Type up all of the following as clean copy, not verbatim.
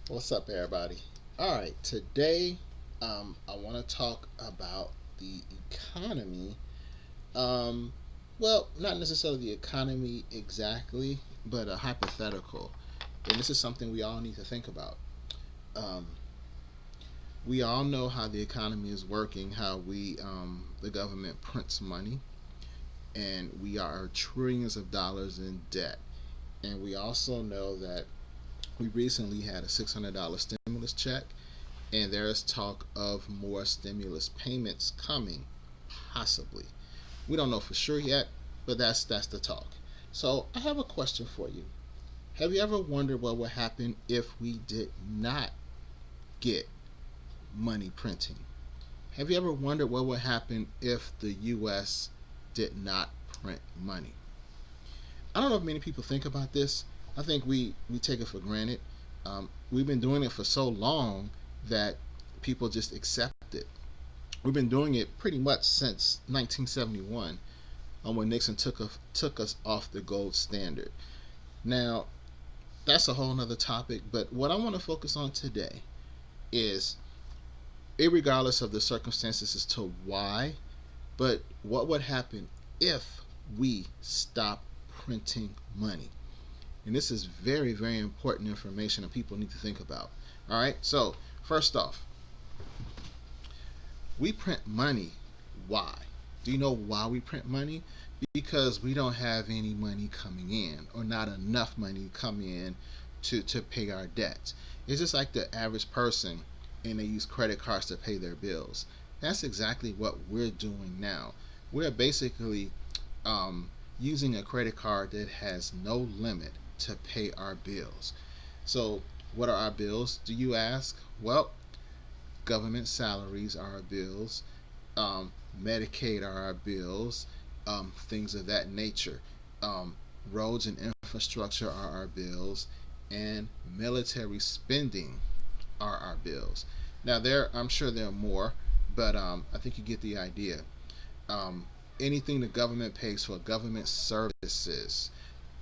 What's up, everybody? All right, today I want to talk about the economy. Um, well, not necessarily the economy exactly, but a hypothetical. And this is something we all need to think about. Um, we all know how the economy is working, how the government prints money, and we are trillions of dollars in debt. And we also know that we recently had a $600 stimulus check, and there's talk of more stimulus payments coming, possibly. We don't know for sure yet, but that's the talk. So I have a question for you. Have you ever wondered what would happen if we did not get money printing? Have you ever wondered what would happen if the US did not print money? I don't know if many people think about this. I think we take it for granted. We've been doing it for so long that people just accept it. We've been doing it pretty much since 1971, when Nixon took us off the gold standard. Now, that's a whole nother topic, but what I want to focus on today is, regardless of the circumstances as to why, but what would happen if we stop printing money. And this is very, very important information that people need to think about. All right, so first off, we print money. Why? Do you know why we print money? Because we don't have any money coming in, or not enough money coming in to pay our debts. It's just like the average person, and they use credit cards to pay their bills. That's exactly what we're doing now. We're basically using a credit card that has no limit to pay our bills. So, what are our bills, do you ask? Well, government salaries are our bills, um, Medicaid are our bills, things of that nature. Um, Roads and infrastructure are our bills, and military spending are our bills. Now, I'm sure there are more, but I think you get the idea. Um, Anything the government pays for, government services,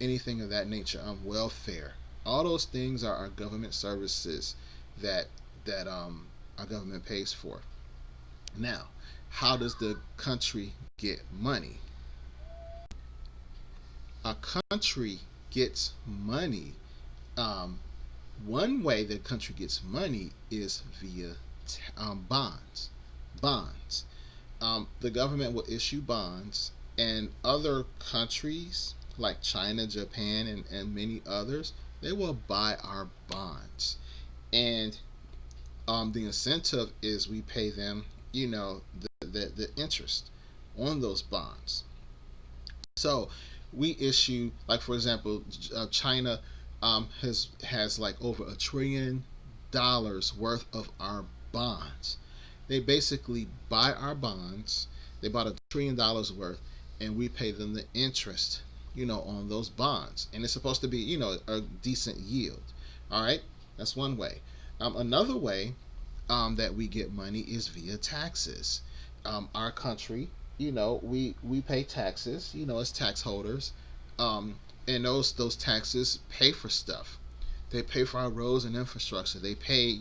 anything of that nature, welfare, all those things are our government services that that our government pays for. Now, how does the country get money? A country gets money. Um, One way the country gets money is via bonds. Bonds. The government will issue bonds, and other countries like China, Japan, and many others, they will buy our bonds. And the incentive is we pay them, the interest on those bonds. So we issue, like for example, China has like over $1 trillion worth of our bonds. They basically buy our bonds. They bought $1 trillion worth, and we pay them the interest, on those bonds. And it's supposed to be, a decent yield. All right, that's one way. Another way that we get money is via taxes. Our country, we pay taxes, as tax holders, and those taxes pay for stuff. They pay for our roads and infrastructure. They pay,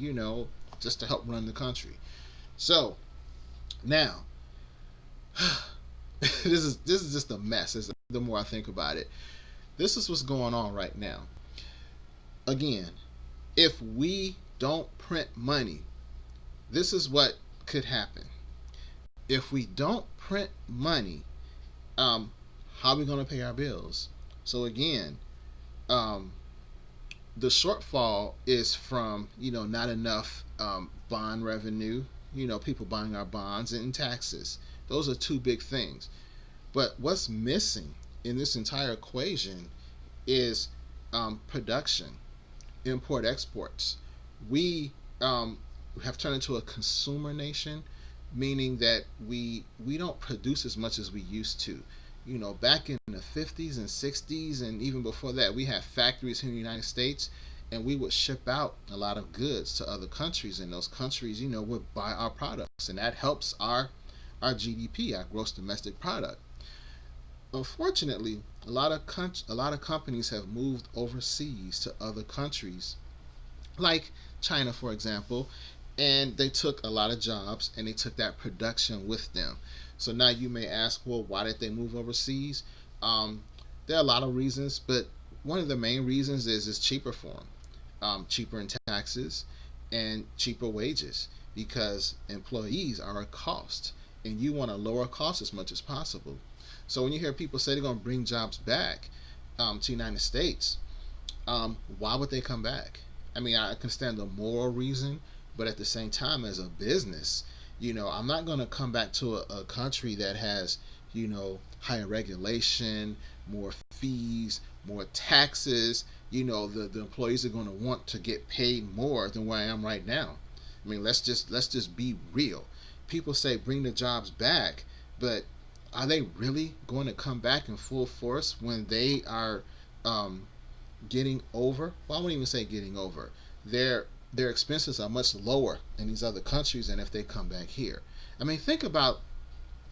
just to help run the country. So now, this is just a mess. The more I think about it, this is what's going on right now. Again, if we don't print money, this is what could happen. If we don't print money, um, how are we going to pay our bills? So again, um, the shortfall is from not enough bond revenue. People buying our bonds and taxes. Those are two big things. But what's missing in this entire equation is production, import exports. We have turned into a consumer nation, meaning that we don't produce as much as we used to. Back in the 50s and 60s, and even before that, we had factories here in the United States, and we would ship out a lot of goods to other countries, and those countries, would buy our products, and that helps our GDP, our gross domestic product. Unfortunately, a lot of companies have moved overseas to other countries, like China, for example, and they took a lot of jobs and they took that production with them. So now you may ask, well, why did they move overseas? Um, there are a lot of reasons, but one of the main reasons is it's cheaper for them, cheaper in taxes and cheaper wages because employees are a cost, and you want to lower costs as much as possible. So when you hear people say they're going to bring jobs back to the United States, why would they come back? I mean, I can stand the moral reason, but at the same time, as a business, I'm not going to come back to a country that has, higher regulation, more fees, more taxes. The employees are going to want to get paid more than where I am right now. I mean, let's just be real. People say bring the jobs back, but are they really going to come back in full force when they are um, getting over? Well, I wouldn't even say getting over. Their expenses are much lower in these other countries than if they come back here. I mean, think about,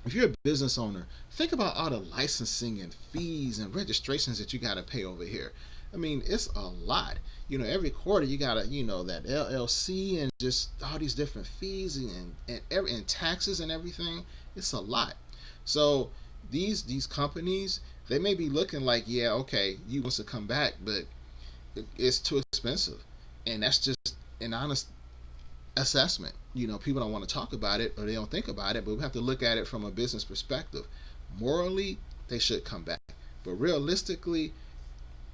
if you're a business owner, think about all the licensing and fees and registrations that you got to pay over here. I mean, it's a lot. Every quarter you got to, that LLC and just all these different fees and taxes and everything. It's a lot. So these companies, they may be looking like, yeah, okay, you want to come back, but it's too expensive, and that's just an honest assessment. People don't want to talk about it or they don't think about it, but we have to look at it from a business perspective. Morally, they should come back, but realistically,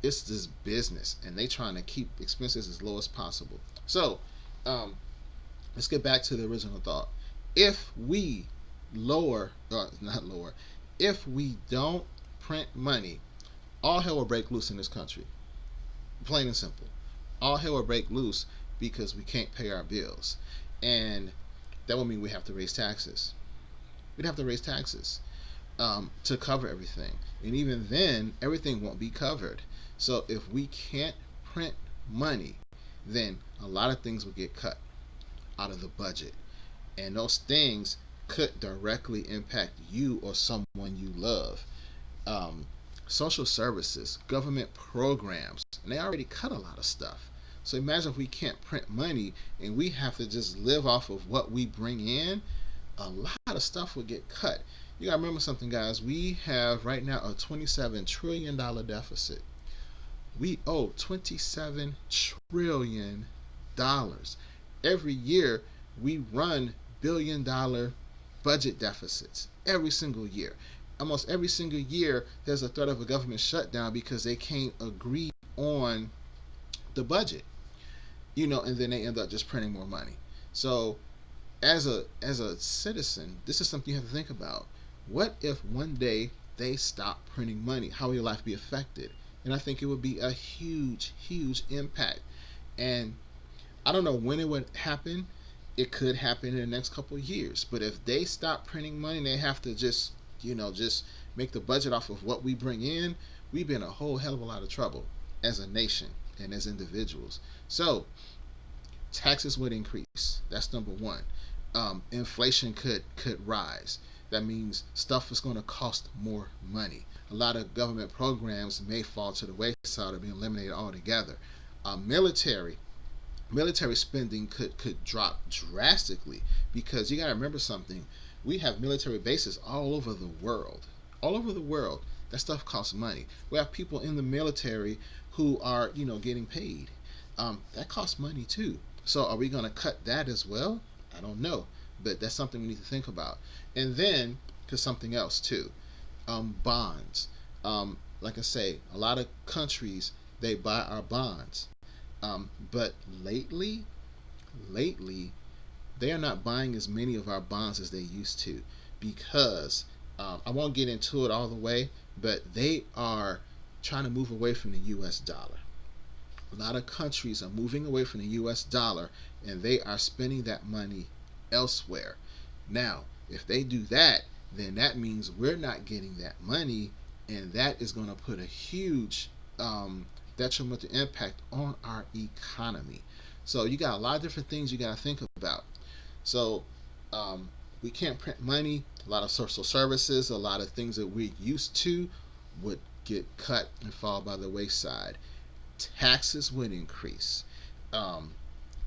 it's this business, and they trying to keep expenses as low as possible. So, um, let's get back to the original thought. If we not lower, if we don't print money, all hell will break loose in this country. Plain and simple. All hell will break loose because we can't pay our bills. And that would mean we have to raise taxes. We'd have to raise taxes to cover everything. And even then, everything won't be covered. So if we can't print money, then a lot of things will get cut out of the budget. And those things could directly impact you or someone you love. um, Social services, government programs, and they already cut a lot of stuff. So imagine if we can't print money and we have to just live off of what we bring in, a lot of stuff will get cut. You gotta remember something, guys. We have right now a $27 trillion deficit. We owe $27 trillion. Every year we run $1 billion budget deficits every single year. Almost every single year there's a threat of a government shutdown because they can't agree on the budget, and then they end up just printing more money. So as a citizen, this is something you have to think about. What if one day they stop printing money? How will your life be affected? And I think it would be a huge, huge impact. And I don't know when it would happen. It could happen in the next couple of years. But if they stop printing money and they have to just make the budget off of what we bring in, we've been a whole hell of a lot of trouble as a nation and as individuals. So taxes would increase. That's number one. Inflation could rise. That means stuff is going to cost more money. A lot of government programs may fall to the wayside or be eliminated altogether. Military spending could drop drastically because you got to remember something. We have military bases all over the world. All over the world. That stuff costs money. We have people in the military who are, getting paid. That costs money too. So are we going to cut that as well? I don't know, but that's something we need to think about. And then, because something else too, bonds. Like I say, a lot of countries, they buy our bonds, but lately, they are not buying as many of our bonds as they used to because I won't get into it all the way, but they are trying to move away from the U.S. dollar. A lot of countries are moving away from the US dollar and they are spending that money elsewhere. Now, if they do that, then that means we're not getting that money, and that is going to put a huge detrimental impact on our economy. So, you got a lot of different things you got to think about. So, we can't print money. A lot of social services, a lot of things that we're used to would get cut and fall by the wayside. Taxes would increase.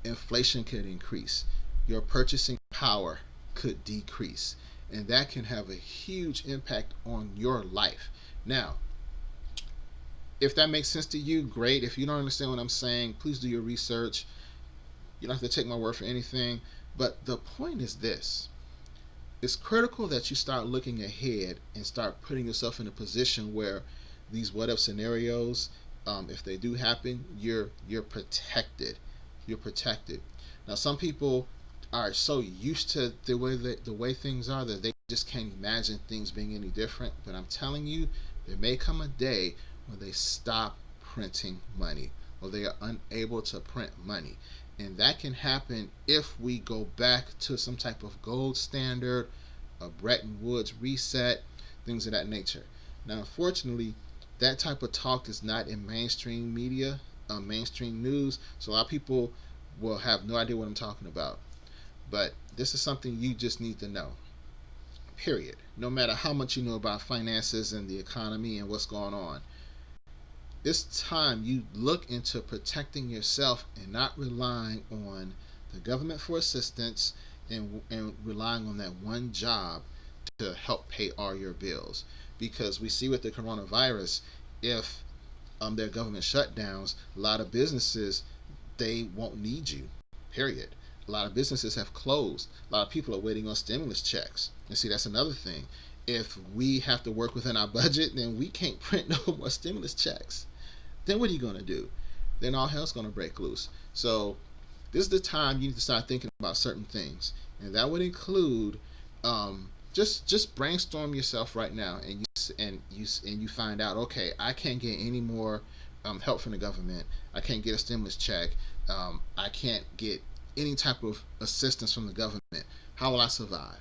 inflation could increase, your purchasing power could decrease, and that can have a huge impact on your life. Now, if that makes sense to you, great. If you don't understand what I'm saying, please do your research. You don't have to take my word for anything. But the point is this: it's critical that you start looking ahead and start putting yourself in a position where these what if scenarios, if they do happen, you're protected. You're protected. Now, some people are so used to the way things are that they just can't imagine things being any different. But I'm telling you, there may come a day when they stop printing money, or they are unable to print money. And that can happen if we go back to some type of gold standard, a Bretton Woods reset, things of that nature. Now, unfortunately, that type of talk is not in mainstream media, mainstream news, so a lot of people will have no idea what I'm talking about. But this is something you just need to know, period. No matter how much you know about finances and the economy and what's going on, it's time you look into protecting yourself and not relying on the government for assistance, and relying on that one job to help pay all your bills. Because we see with the coronavirus, if there are government shutdowns, a lot of businesses, they won't need you, period. A lot of businesses have closed. A lot of people are waiting on stimulus checks. And see, that's another thing. If we have to work within our budget, then we can't print no more stimulus checks. Then what are you going to do? Then all hell's going to break loose. So this is the time you need to start thinking about certain things, and that would include, just brainstorm yourself right now, and you find out, okay, I can't get any more help from the government. I can't get a stimulus check. I can't get any type of assistance from the government. How will I survive?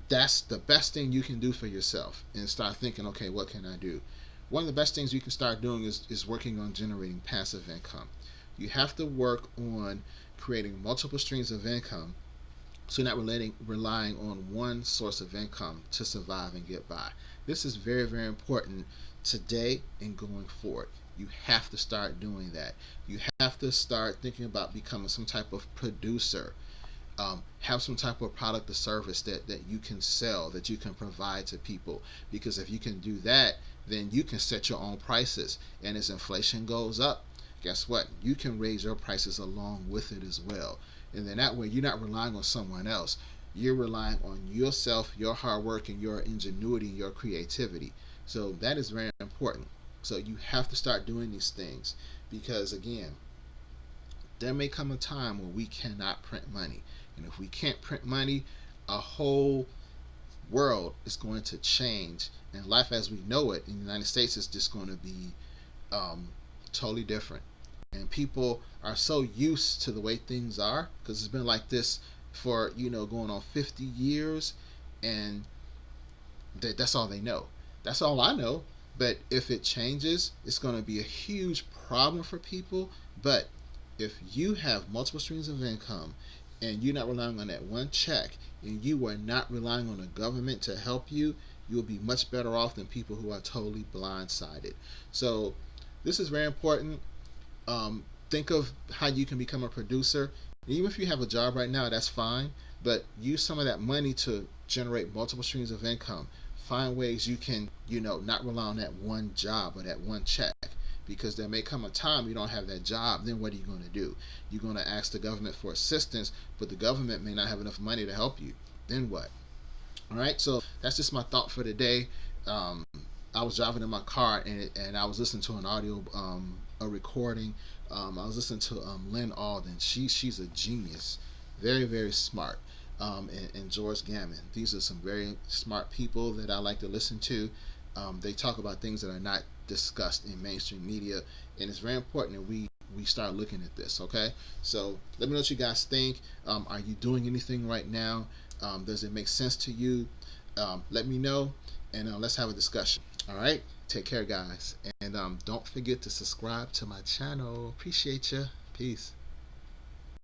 That's the best thing you can do for yourself, and start thinking, okay, what can I do? One of the best things you can start doing is working on generating passive income. You have to work on creating multiple streams of income, so you're not relying on one source of income to survive and get by. This is very, very important today and going forward. You have to start doing that. You have to start thinking about becoming some type of producer. Have some type of product or service that you can sell, that you can provide to people. Because if you can do that, then you can set your own prices. And as inflation goes up, guess what? You can raise your prices along with it as well. And then that way, you're not relying on someone else. You're relying on yourself, your hard work, and your ingenuity, and your creativity. So that is very important. So you have to start doing these things, because again, there may come a time where we cannot print money. And if we can't print money, a whole world is going to change. And life as we know it in the United States is just going to be totally different. And people are so used to the way things are, because it's been like this for, going on 50 years. And that's all they know. That's all I know. But if it changes, it's going to be a huge problem for people. But if you have multiple streams of income, and you're not relying on that one check, and you are not relying on the government to help you, you'll be much better off than people who are totally blindsided. So this is very important. Think of how you can become a producer. Even if you have a job right now, that's fine, but use some of that money to generate multiple streams of income. Find ways you can, not rely on that one job or that one check, because there may come a time you don't have that job. Then what are you going to do? You're going to ask the government for assistance, but the government may not have enough money to help you. Then what? All right, so that's just my thought for today. I was driving in my car, and I was listening to an audio, a recording. I was listening to Lynn Alden. She's a genius, very, very smart. And George Gammon. These are some very smart people that I like to listen to. They talk about things that are not discussed in mainstream media, and it's very important that we start looking at this. Okay, so let me know what you guys think. Are you doing anything right now? Does it make sense to you? Let me know, and let's have a discussion. All right, take care, guys, and don't forget to subscribe to my channel. Appreciate you. Peace.